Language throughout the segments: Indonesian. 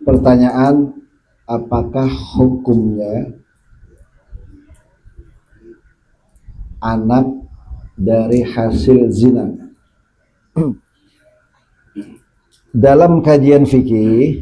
Pertanyaan, apakah hukumnya anak dari hasil zina? Dalam kajian fikih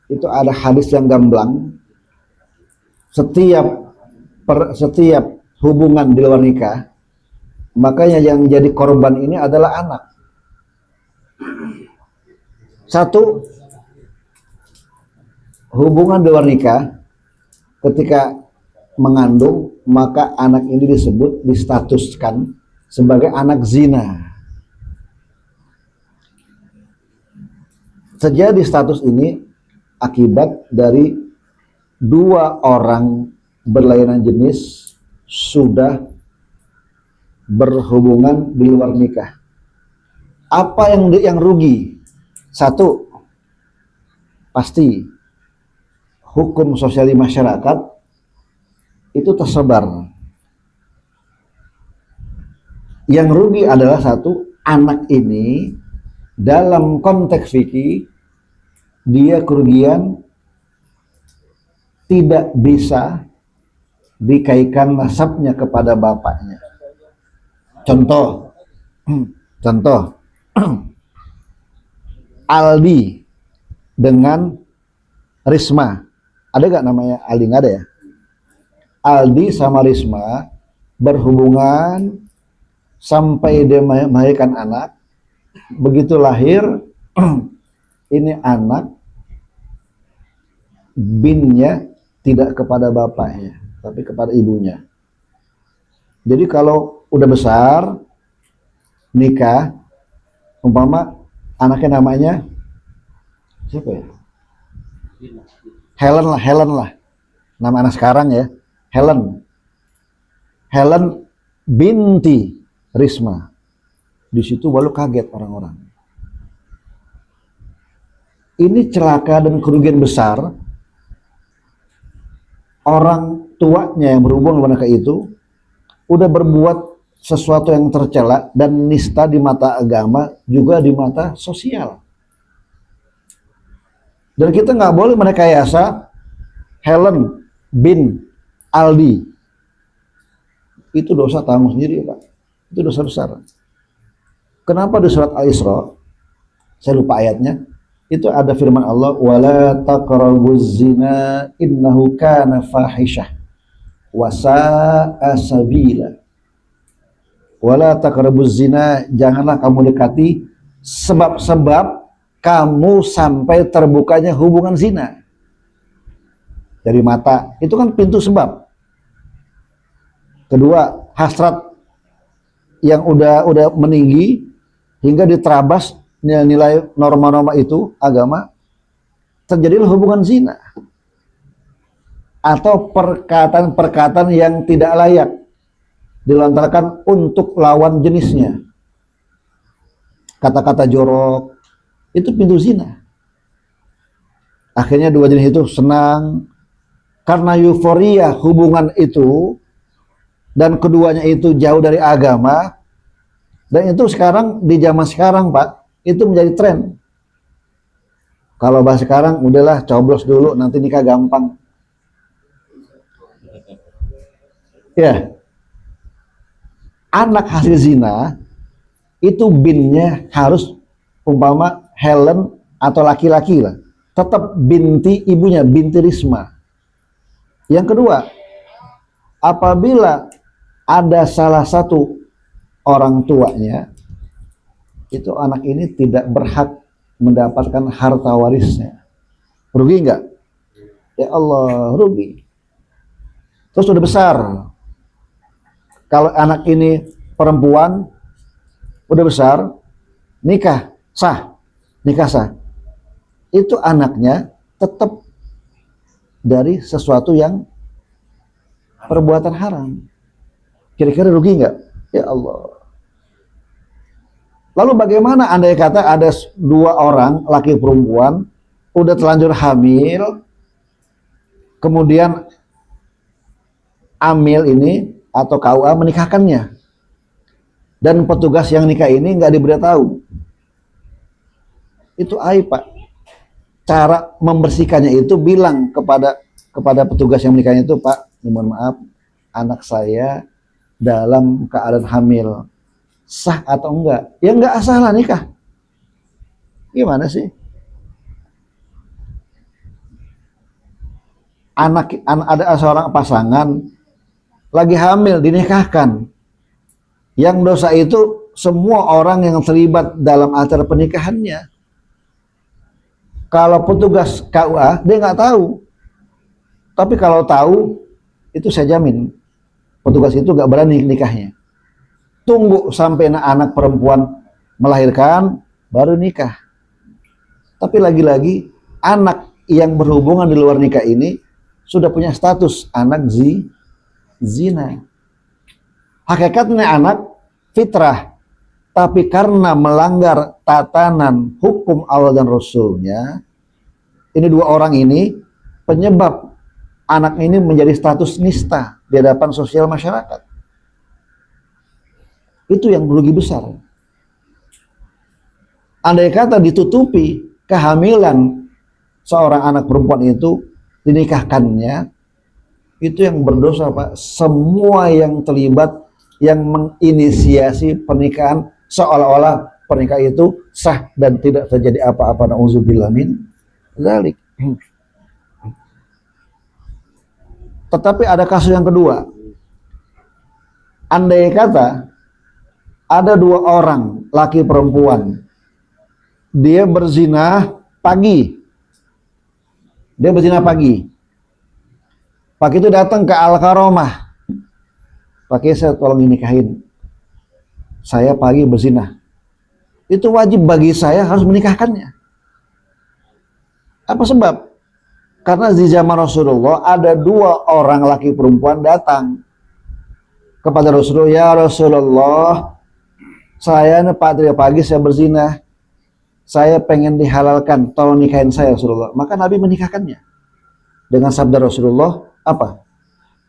itu ada hadis yang gamblang. Setiap hubungan di luar nikah, makanya yang jadi korban ini adalah anak. Satu, hubungan di luar nikah ketika mengandung, maka anak ini distatuskan sebagai anak zina. Terjadi status ini akibat dari dua orang berlainan jenis sudah berhubungan di luar nikah. Apa yang rugi? Satu, pasti hukum sosial di masyarakat itu tersebar. Yang rugi adalah satu, anak ini dalam konteks fikih dia kerugian tidak bisa dikaitkan nasabnya kepada bapaknya. Contoh Aldi dengan Risma. Ada gak namanya Aldi? Nggak ada ya. Aldi sama Risma berhubungan sampai dia melahirkan anak. Begitu lahir, ini anak binnya tidak kepada bapaknya, tapi kepada ibunya. Jadi kalau udah besar, nikah, umpama anaknya namanya siapa ya? Helen lah. Nama anak sekarang ya, Helen binti Risma. Di situ baru kaget orang-orang. Ini celaka dan kerugian besar. Orang tuanya yang berhubungan dengan anak itu udah berbuat sesuatu yang tercela dan nista di mata agama, juga di mata sosial. Dan kita nggak boleh merekayasa Helen bin Aldi. Itu dosa, tanggung sendiri Pak. Itu dosa besar. Kenapa di surat Al-Isra, saya lupa ayatnya, itu ada firman Allah, wala taqrabuz zina innahu kana fahisyah wa sa'a sabila. Wala taqrabuz zina, janganlah kamu dekati sebab-sebab kamu sampai terbukanya hubungan zina. Dari mata, itu kan pintu sebab. Kedua, hasrat yang udah meninggi hingga diterabas nilai norma-norma itu agama, terjadilah hubungan zina atau perkataan-perkataan yang tidak layak dilontarkan untuk lawan jenisnya. Kata-kata jorok itu pintu zina. Akhirnya dua jenis itu senang karena euforia hubungan itu, dan keduanya itu jauh dari agama. Dan itu sekarang di zaman sekarang Pak, itu menjadi tren. Kalau bahas sekarang, udahlah coblos dulu, nanti nikah gampang. Ya, anak hasil zina itu binnya harus umpama Helen atau laki-laki lah, tetap binti ibunya, binti Risma. Yang kedua, apabila ada salah satu orang tuanya, itu anak ini tidak berhak mendapatkan harta warisnya. Rugi nggak? Ya Allah, rugi. Terus sudah besar. Kalau anak ini perempuan, udah besar, nikah sah. Itu anaknya tetap dari sesuatu yang perbuatan haram. Kira-kira rugi nggak? Ya Allah. Lalu bagaimana andai kata ada dua orang, laki perempuan, udah telanjur hamil, kemudian amil ini atau KUA menikahkannya, dan petugas yang nikah ini nggak diberitahu, itu aib Pak. cara membersihkannya itu bilang kepada petugas yang menikahnya itu, Pak, mohon maaf, anak saya dalam keadaan hamil, sah atau enggak? Ya enggak sah lah nikah. Gimana sih? Ada seorang pasangan lagi hamil dinikahkan. Yang dosa itu semua orang yang terlibat dalam acara pernikahannya. Kalau petugas KUA dia nggak tahu. Tapi kalau tahu, itu saya jamin petugas itu nggak berani nikahnya. Tunggu sampai anak perempuan melahirkan baru nikah. Tapi lagi-lagi anak yang berhubungan di luar nikah ini sudah punya status anak zina. Hakikatnya anak fitrah, tapi karena melanggar tatanan hukum Allah dan Rasulnya, ini dua orang ini penyebab anak ini menjadi status nista di hadapan sosial masyarakat. Itu yang rugi besar. Andai kata ditutupi kehamilan seorang anak perempuan itu, dinikahkannya, itu yang berdosa, Pak. Semua yang terlibat, yang menginisiasi pernikahan, seolah-olah pernikahan itu sah dan tidak terjadi apa-apa. Na'udzubillah min dzalik. Tetapi ada kasus yang kedua. Andai kata ada dua orang, laki perempuan, dia berzina pagi. Pagi itu datang ke Al-Karomah. Pakai, saya tolong dinikahin. Saya pagi berzina. Itu wajib bagi saya harus menikahkannya. Apa sebab? Karena di zaman Rasulullah ada dua orang laki perempuan datang kepada Rasulullah, ya Rasulullah, saya pagi saya berzina, saya pengen dihalalkan, tolong nikahin saya Rasulullah. Maka Nabi menikahkannya dengan sabda Rasulullah apa?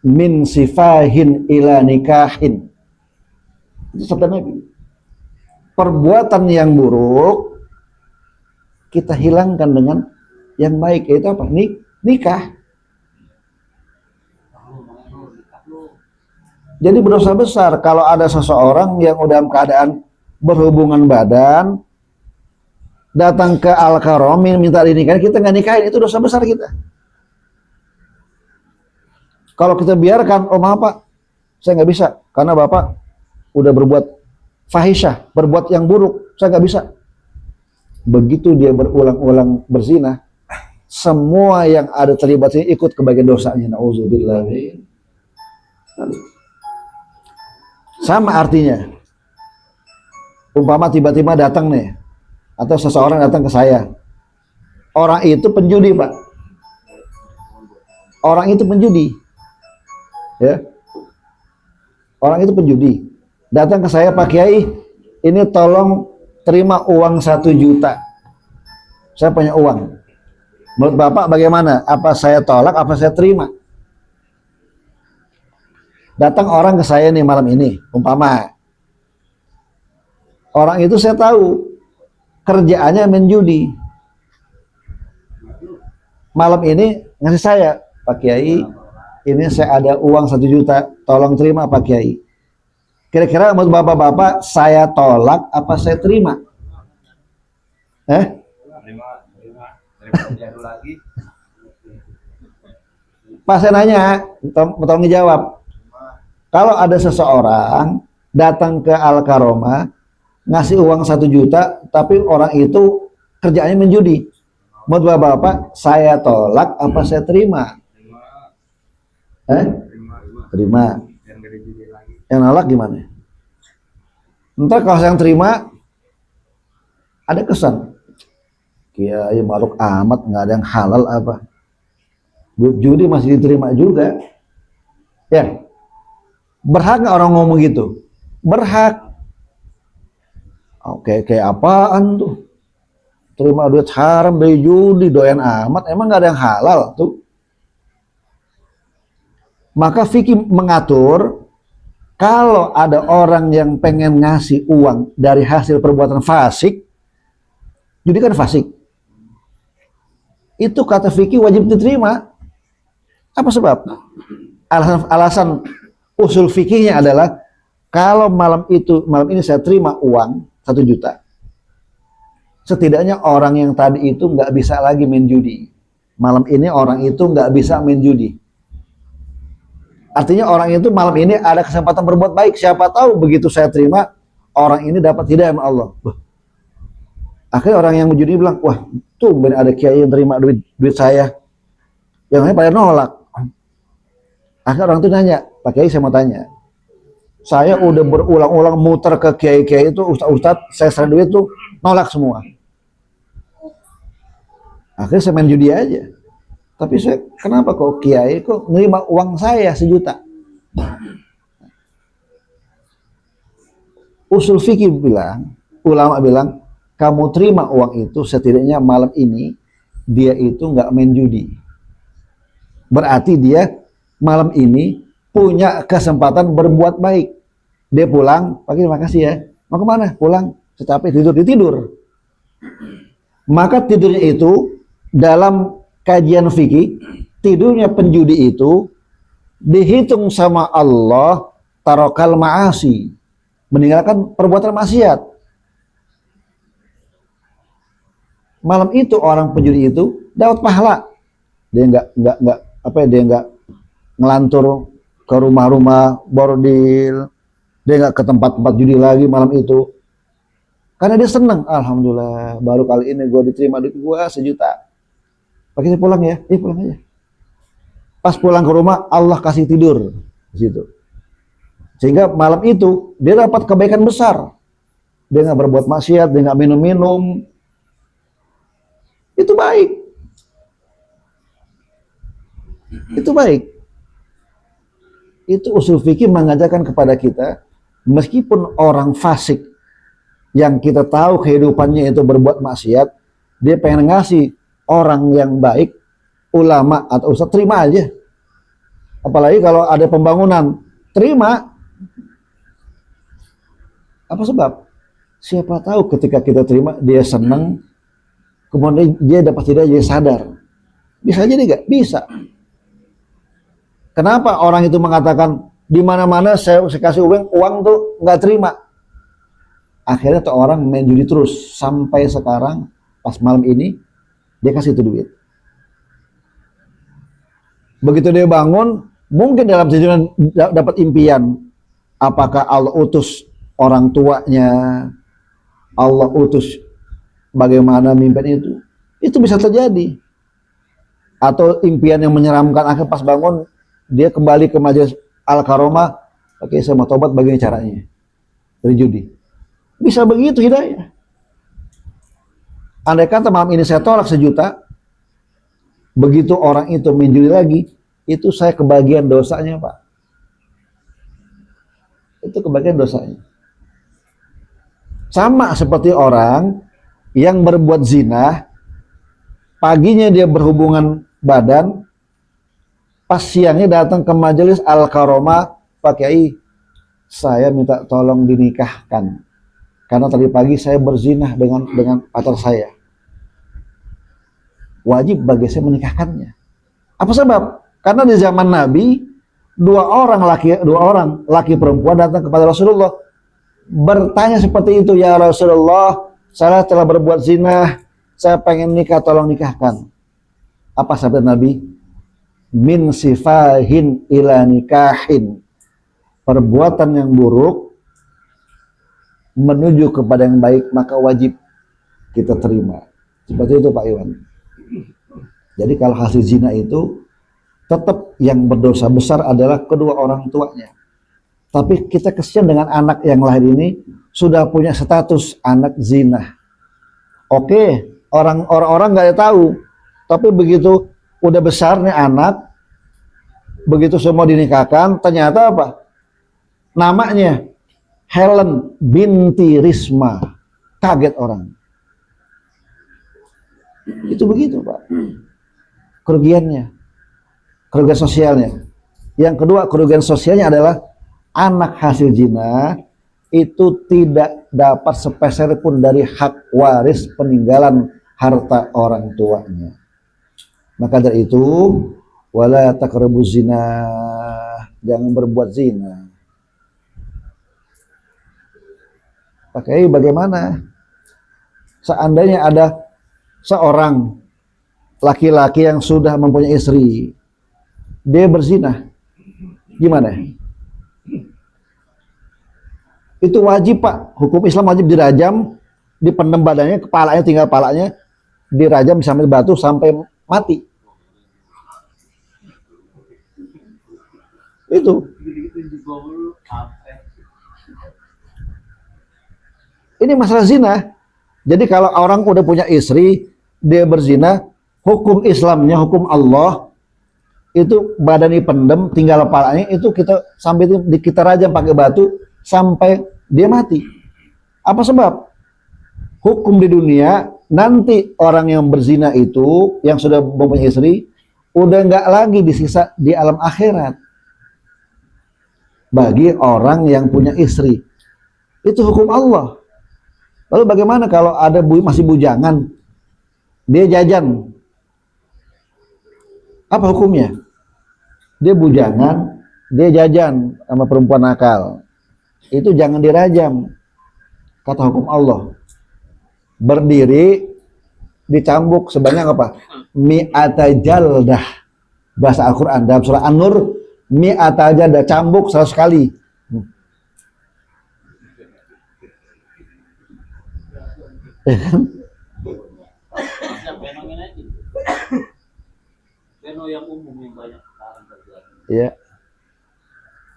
Min sifahin ila nikahin. Itu sabda Nabi. Perbuatan yang buruk kita hilangkan dengan yang baik, yaitu apa? Nikah. Jadi berdosa besar kalau ada seseorang yang dalam keadaan berhubungan badan datang ke Al-Karom minta dinikahin, kita nggak nikahin, itu dosa besar kita. Kalau kita biarkan, oh maaf Pak, saya nggak bisa karena Bapak udah berbuat fahisyah, berbuat yang buruk, saya nggak bisa. Begitu dia berulang-ulang berzina, semua yang ada terlibat ini ikut kebagian dosanya. Na'udzubillah. Sama artinya. Umpama tiba-tiba datang nih, atau seseorang datang ke saya. Orang itu penjudi, Pak. Orang itu penjudi. Ya. Orang itu penjudi. Datang ke saya, Pak Kiai, ini tolong terima uang 1 juta. Saya punya uang. Menurut Bapak bagaimana? Apa saya tolak, apa saya terima? Datang orang ke saya nih malam ini, umpama. Orang itu saya tahu kerjaannya menjudi. Malam ini ngasih saya, Pak Kiai, ini saya ada uang 1 juta, tolong terima Pak Kiai. Kira-kira menurut Bapak-bapak saya tolak apa saya terima? Pas saya nanya, tolong dijawab. Kalau ada seseorang datang ke Al-Karomah ngasih uang 1 juta, tapi orang itu kerjaannya menjudi, menurut Bapak-bapak saya tolak apa saya terima? Terima. Yang nolak gimana? Ntar kalau yang terima ada kesan, Kiai maruk amat, nggak ada yang halal apa? Judi masih diterima juga, ya. Berhak nggak orang ngomong gitu? Berhak. Oke, kayak apaan tuh? Terima duit haram dari judi, doyan amat, emang nggak ada yang halal tuh? Maka fikih mengatur, kalau ada orang yang pengen ngasih uang dari hasil perbuatan fasik, judi kan fasik. itu kata fikih wajib diterima. Apa sebab? Alasan usul fikihnya adalah kalau malam ini saya terima uang 1 juta, setidaknya orang yang tadi itu nggak bisa lagi main judi. Malam ini orang itu nggak bisa main judi. Artinya orang itu malam ini ada kesempatan berbuat baik. Siapa tahu begitu saya terima, orang ini dapat hidayah sama Allah. Akhirnya orang yang menjudi bilang, wah tuh ada kiai yang terima duit saya. Yang lain pada nolak. Akhirnya orang itu nanya, Pak Kiai saya mau tanya. Saya udah berulang-ulang muter ke kiai-kiai itu, ustadz saya serah duit tuh nolak semua. Akhirnya saya main judi aja. Tapi saya, kenapa kok kiai kok nerima uang saya 1 juta? Usul fikih bilang, ulama bilang, kamu terima uang itu setidaknya malam ini dia itu nggak main judi. Berarti dia malam ini punya kesempatan berbuat baik. Dia pulang, Pak terima kasih ya. Mau kemana? Pulang, capek tidur. Maka tidurnya itu dalam kajian fikih, tidurnya penjudi itu dihitung sama Allah tarokal ma'asi, meninggalkan perbuatan maksiat. Malam itu orang penjudi itu dapat pahala. Dia nggak ngelantur ke rumah-rumah bordil, dia nggak ke tempat-tempat judi lagi malam itu, karena dia senang. Alhamdulillah, baru kali ini gue diterima duit gue 1 juta. Pakai pulang ya, pulang aja. Pas pulang ke rumah, Allah kasih tidur di situ, sehingga malam itu dia dapat kebaikan besar. Dia nggak berbuat maksiat, dia nggak minum-minum, itu baik. Itu baik. Itu usul fikih mengajarkan kepada kita, meskipun orang fasik yang kita tahu kehidupannya itu berbuat maksiat, dia pengen ngasih orang yang baik, ulama atau ustadz, terima aja. Apalagi kalau ada pembangunan, terima. Apa sebab? Siapa tahu ketika kita terima, dia senang, kemudian dia dapat hidayah, dia sadar. Bisa jadi nggak? Bisa. Kenapa orang itu mengatakan di mana-mana saya kasih uang tuh nggak terima? Akhirnya tuh orang main judi terus sampai sekarang. Pas malam ini dia kasih itu duit. Begitu dia bangun, mungkin dalam tidurnya dapat impian. Apakah Allah utus orang tuanya? Allah utus bagaimana mimpi itu? Itu bisa terjadi. Atau impian yang menyeramkan, akhirnya pas bangun dia kembali ke majelis Al-Karomah, oke saya mau tobat, bagaimana caranya dari judi. Bisa begitu hidayah. Andai kata malam ini saya tolak 1 juta, begitu orang itu menjudi lagi, itu saya kebagian dosanya Pak. Itu kebagian dosanya. Sama seperti orang yang berbuat zina, paginya dia berhubungan badan, pas siangnya datang ke majelis Al-Karomah, Pak Kiai, saya minta tolong dinikahkan. Karena tadi pagi saya berzina dengan pacar saya. Wajib bagi saya menikahkannya. Apa sebab? Karena di zaman Nabi, dua orang laki perempuan datang kepada Rasulullah, bertanya seperti itu, ya Rasulullah, saya telah berbuat zina, saya pengen nikah, tolong nikahkan. Apa sabda Nabi? Min sifahin ila nikahin, perbuatan yang buruk menuju kepada yang baik, maka wajib kita terima. Seperti itu Pak Iwan. Jadi kalau hasil zina itu tetap yang berdosa besar adalah kedua orang tuanya. Tapi kita kesian dengan anak yang lahir ini sudah punya status anak zina. Oke, orang nggak tahu, tapi begitu udah besar nih anak, begitu semua dinikahkan, ternyata apa? Namanya Helen binti Risma. Kaget orang. Itu begitu Pak. Kerugiannya, kerugian sosialnya. Yang kedua, kerugian sosialnya adalah anak hasil zina itu tidak dapat sepeser pun dari hak waris peninggalan harta orang tuanya. Maka dari itu, wala taqrabuz zina, jangan berbuat zina. Pakai bagaimana? Seandainya ada seorang laki-laki yang sudah mempunyai istri, dia berzina, gimana? Itu wajib, Pak. Hukum Islam wajib dirajam, dipendam badannya, kepalanya, tinggal kepalanya, dirajam sampai batu sampai mati. Itu. Ini masalah zina. Jadi kalau orang udah punya istri, dia berzina, hukum Islamnya, hukum Allah, itu badan dipendam, tinggal kepalanya, itu kita sampai itu kita rajam pakai batu sampai dia mati. Apa sebab? Hukum di dunia, nanti orang yang berzina itu, yang sudah mempunyai istri, udah nggak lagi disiksa di alam akhirat. Bagi orang yang punya istri, itu hukum Allah. Lalu bagaimana kalau ada masih bujangan, dia jajan, apa hukumnya? Dia bujangan, dia jajan sama perempuan nakal, itu jangan dirajam, kata hukum Allah. Berdiri, dicambuk sebanyak apa? Mi'ata jaldah, bahasa Al-Quran dalam surah An-Nur, mi'ata jaldah, cambuk 100 kali. Beno yang umum yang banyak sekarang terjadi. Iya.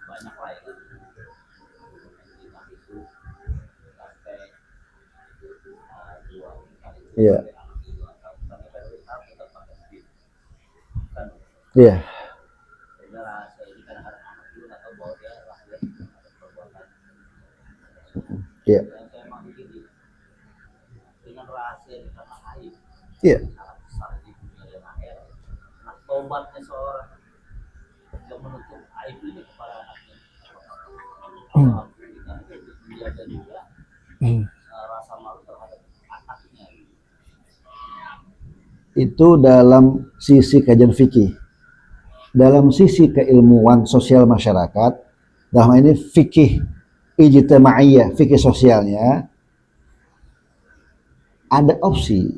Banyak lah ya. Iya. Iya. Iya. Iya. Tobatnya seorang yang menutup aib ini kepada anaknya. Menjaga juga rasa malu terhadap anaknya. Itu dalam sisi kajian fikih. Dalam sisi keilmuan sosial masyarakat, dalam ini fikih ijtimaiyah, fikih sosialnya, ada opsi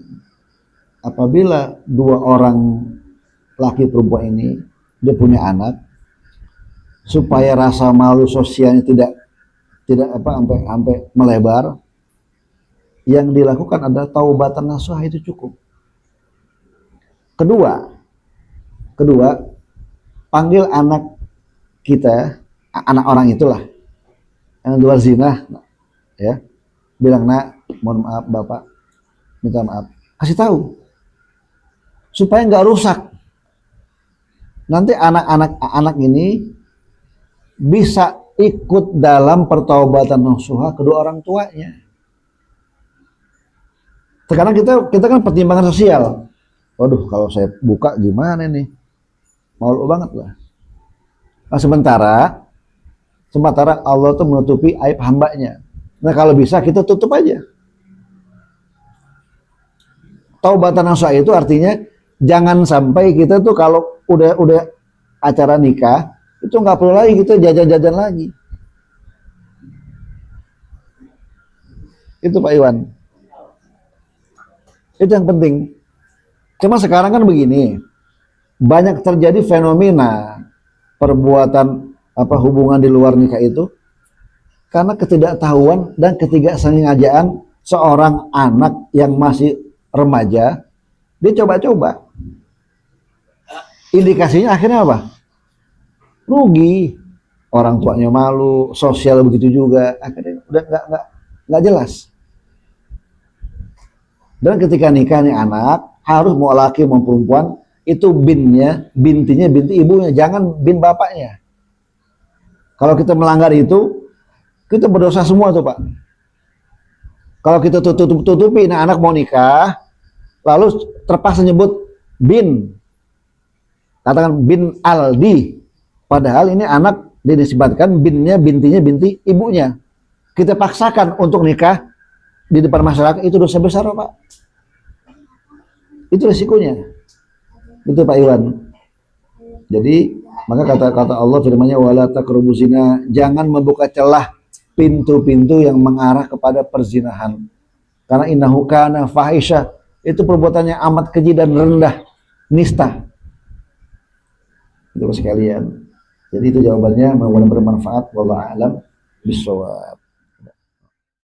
apabila dua orang laki perempuan ini dia punya anak, supaya rasa malu sosialnya tidak sampai melebar, yang dilakukan adalah taubatan nasuha, itu cukup. Kedua, panggil anak kita, anak orang itulah yang luar zina, ya, bilang, nak, mohon maaf bapak, minta maaf, kasih tahu supaya nggak rusak. Nanti anak ini bisa ikut dalam pertaubatan nasuha kedua orang tuanya. Sekarang kita kan pertimbangan sosial. Waduh, kalau saya buka gimana nih? Malu banget lah. Nah, sementara Allah tuh menutupi aib hambanya. Nah, kalau bisa kita tutup aja. Taubatan nasuha itu artinya jangan sampai kita tuh kalau udah acara nikah itu nggak perlu lagi kita jajan-jajan lagi. Itu Pak Iwan. Itu yang penting. Cuma sekarang kan begini, banyak terjadi fenomena perbuatan hubungan di luar nikah itu karena ketidaktahuan dan ketidaksengajaan seorang anak yang masih remaja, dia coba-coba. Indikasinya akhirnya apa? Rugi, orang tuanya malu, sosial begitu juga, akhirnya udah nggak jelas. Dan ketika nikah nih anak, harus mau laki mau perempuan, itu bintinya binti ibunya, jangan bin bapaknya. Kalau kita melanggar itu, kita berdosa semua tuh Pak. Kalau kita tutupi, nah anak mau nikah, lalu terpaksa nyebut bin, katakan bin Aldi, padahal ini anak dinisbatkan bintinya binti ibunya. Kita paksakan untuk nikah di depan masyarakat, itu dosa besar Pak. Itu resikonya. Itu Pak Iwan. Jadi maka kata-kata Allah firman-Nya wala taqrabuz zina, jangan membuka celah pintu-pintu yang mengarah kepada perzinahan. Karena innahu kana fahisha, itu perbuatannya amat keji dan rendah, nista. Itu sekalian. Jadi itu jawabannya, mudah-mudahan bermanfaat. Wallahu a'lam bishawab.